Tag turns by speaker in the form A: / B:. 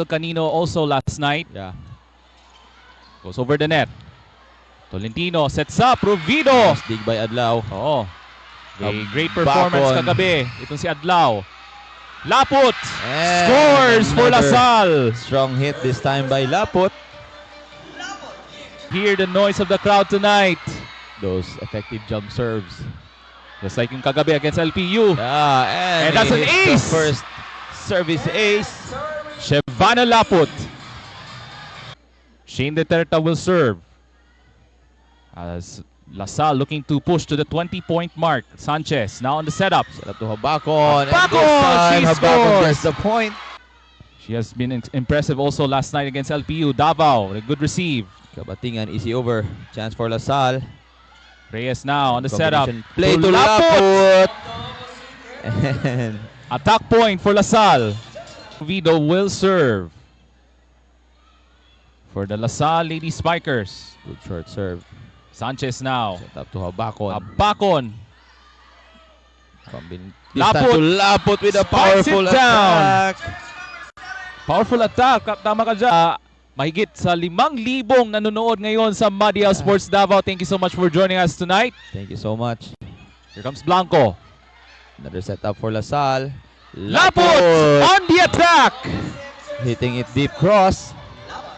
A: Canino also last night.
B: Yeah.
A: Goes over the net. Tolentino sets up. Provido.
B: Nice dig by Adlaw.
A: Oo. A great performance kagabi. Itong si Adlaw. Laput.
B: And
A: Scores for
B: another
A: Lasal.
B: Strong hit this time by Laput.
A: Hear the noise of the crowd tonight.
B: Those effective jump serves.
A: Just like yung kagabi against LPU.
B: Yeah, and
A: that's an
B: the
A: ace!
B: first service ace.
A: Shevana Laput. Shane Duterte will serve. As Lasal looking to push to the 20-point mark. Sanchez now on the setup.
B: Set up to Habacon.
A: Habacon!
B: And this time,
A: She
B: Habacon
A: scores!
B: gets the point.
A: She has been impressive also last night against LPU. Davao, a good receive.
B: Kabatingan, easy over. Chance for Lasal.
A: Reyes now on the setup.
B: Play to Laput. And
A: Attack point for Lasal. Vido will serve. For the Lasal Lady Spikers.
B: good short serve.
A: Sanchez now.
B: Set up to Habacon.
A: Habacon.
B: This time to Laput with a
A: Spikes
B: powerful
A: it down.
B: attack.
A: Powerful attack. Tama ka dyan. Mahigit sa 5,000 nanonood ngayon sa Madial Sports Davao. Thank you so much for joining us tonight.
B: Thank you so much.
A: Here comes Blanco.
B: Another setup for Lasal.
A: Laput on the attack.
B: Hitting it deep cross.